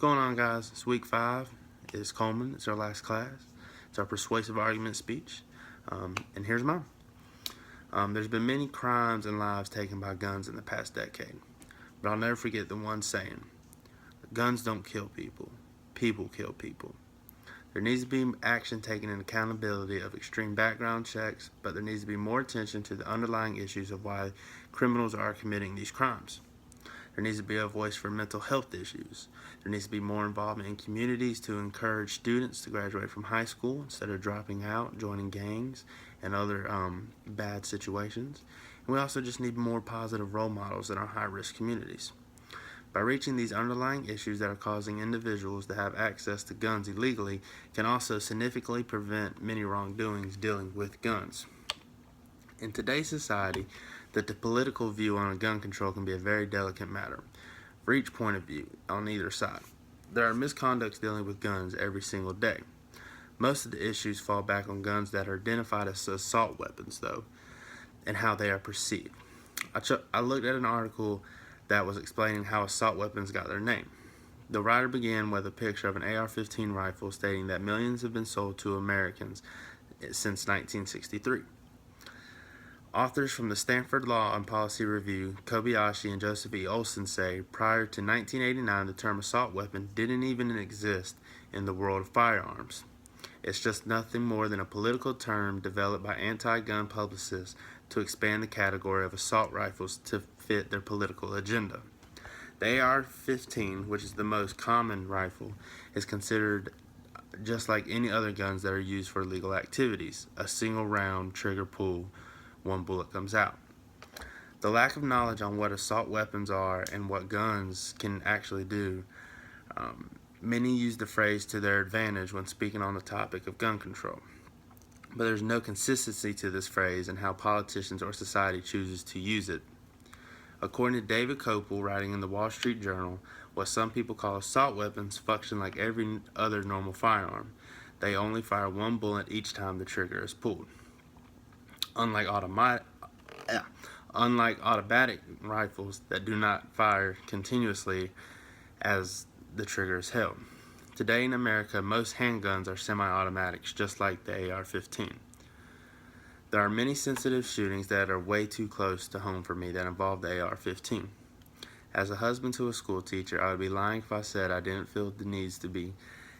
going on, guys? It's week 5. It's Coleman. It's our last class. It's our persuasive argument speech. And here's mine. There's been many crimes and lives taken by guns in the past decade. But I'll never forget the one saying, guns don't kill people. People kill people. There needs to be action taken and accountability of extreme background checks, but there needs to be more attention to the underlying issues of why criminals are committing these crimes. There needs to be a voice for mental health issues. There needs to be more involvement in communities to encourage students to graduate from high school instead of dropping out, joining gangs, and other bad situations. And we also just need more positive role models in our high-risk communities. By reaching these underlying issues that are causing individuals to have access to guns illegally can also significantly prevent many wrongdoings dealing with guns. In today's society, the political view on gun control can be a very delicate matter for each point of view on either side. There are misconducts dealing with guns every single day. Most of the issues fall back on guns that are identified as assault weapons, though, and how they are perceived. I looked at an article that was explaining how assault weapons got their name. The writer began with a picture of an AR-15 rifle stating that millions have been sold to Americans since 1963. Authors from the Stanford Law and Policy Review, Kobayashi and Joseph E. Olson, say prior to 1989 the term assault weapon didn't even exist in the world of firearms. It's just nothing more than a political term developed by anti-gun publicists to expand the category of assault rifles to fit their political agenda. The AR-15, which is the most common rifle, is considered just like any other guns that are used for illegal activities, a single round trigger pull, one bullet comes out. The lack of knowledge on what assault weapons are and what guns can actually do, many use the phrase to their advantage when speaking on the topic of gun control. But there's no consistency to this phrase and how politicians or society chooses to use it. According to David Kopel, writing in the Wall Street Journal, what some people call assault weapons function like every other normal firearm. They only fire one bullet each time the trigger is pulled. Unlike automatic rifles that do not fire continuously as the trigger is held. Today in America, most handguns are semi-automatics, just like the AR-15. There are many sensitive shootings that are way too close to home for me that involve the AR-15. As a husband to a school teacher, I would be lying if I said I didn't feel the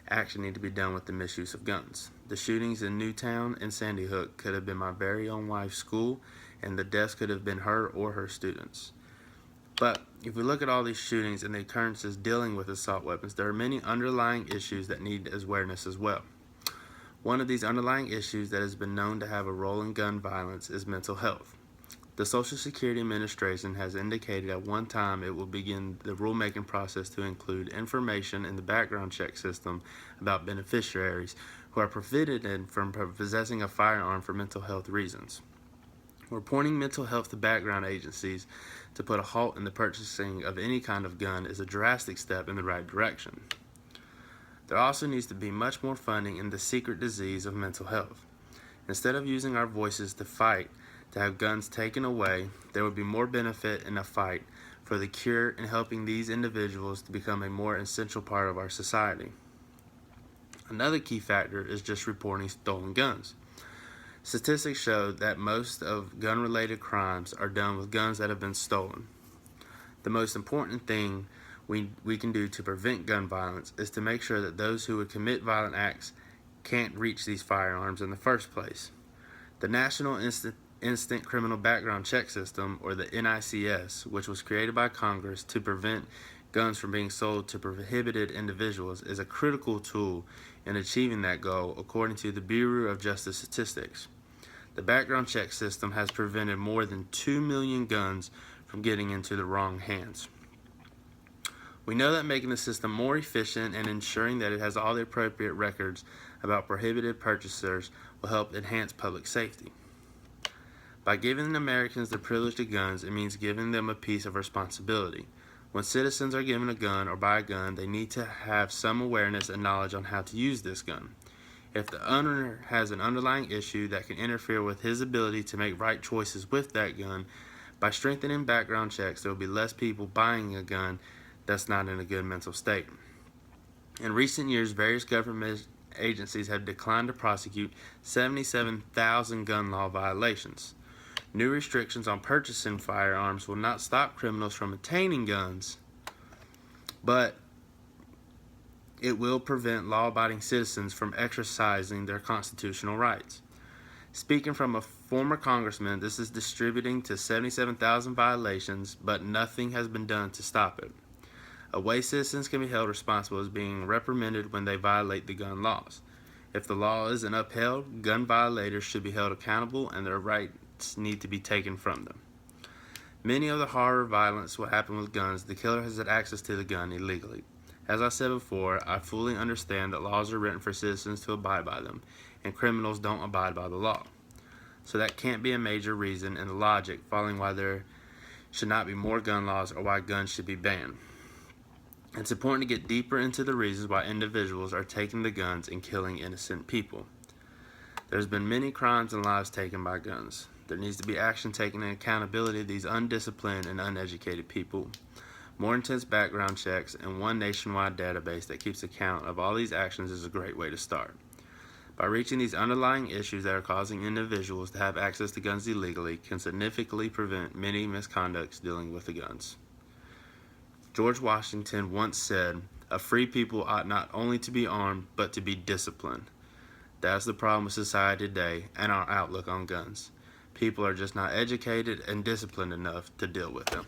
action need to be done with the misuse of guns. The shootings in Newtown and Sandy Hook could have been my very own wife's school, and the deaths could have been her or her students. But if we look at all these shootings and the occurrences dealing with assault weapons, there are many underlying issues that need awareness as well. One of these underlying issues that has been known to have a role in gun violence is mental health. The Social Security Administration has indicated at one time it will begin the rulemaking process to include information in the background check system about beneficiaries who are prohibited from possessing a firearm for mental health reasons. Reporting mental health to background agencies to put a halt in the purchasing of any kind of gun is a drastic step in the right direction. There also needs to be much more funding in the secret disease of mental health. Instead of using our voices to fight to have guns taken away, there would be more benefit in a fight for the cure and helping these individuals to become a more essential part of our society. Another key factor is just reporting stolen guns. Statistics show that most of gun-related crimes are done with guns that have been stolen. The most important thing we can do to prevent gun violence is to make sure that those who would commit violent acts can't reach these firearms in the first place. The National Instant Criminal Background Check System, or the NICS, which was created by Congress to prevent guns from being sold to prohibited individuals, is a critical tool in achieving that goal, according to the Bureau of Justice Statistics. The background check system has prevented more than 2 million guns from getting into the wrong hands. We know that making the system more efficient and ensuring that it has all the appropriate records about prohibited purchasers will help enhance public safety. By giving Americans the privilege to guns, it means giving them a piece of responsibility. When citizens are given a gun or buy a gun, they need to have some awareness and knowledge on how to use this gun. If the owner has an underlying issue that can interfere with his ability to make right choices with that gun, by strengthening background checks, there will be less people buying a gun that's not in a good mental state. In recent years, various government agencies have declined to prosecute 77,000 gun law violations. New restrictions on purchasing firearms will not stop criminals from obtaining guns, but it will prevent law-abiding citizens from exercising their constitutional rights. Speaking from a former congressman, this is distributing to 77,000 violations, but nothing has been done to stop it. Away citizens can be held responsible as being reprimanded when they violate the gun laws. If the law isn't upheld, gun violators should be held accountable and their rights need to be taken from them. Many of the horror violence will happen with guns. The killer has had access to the gun illegally. As I said before, I fully understand that laws are written for citizens to abide by them, and criminals don't abide by the law. So that can't be a major reason in the logic following why there should not be more gun laws or why guns should be banned. It's important to get deeper into the reasons why individuals are taking the guns and killing innocent people. There's been many crimes and lives taken by guns. There needs to be action taken and accountability of these undisciplined and uneducated people. More intense background checks and one nationwide database that keeps account of all these actions is a great way to start. By reaching these underlying issues that are causing individuals to have access to guns illegally can significantly prevent many misconducts dealing with the guns. George Washington once said, "A free people ought not only to be armed, but to be disciplined." That's the problem with society today and our outlook on guns. People are just not educated and disciplined enough to deal with them.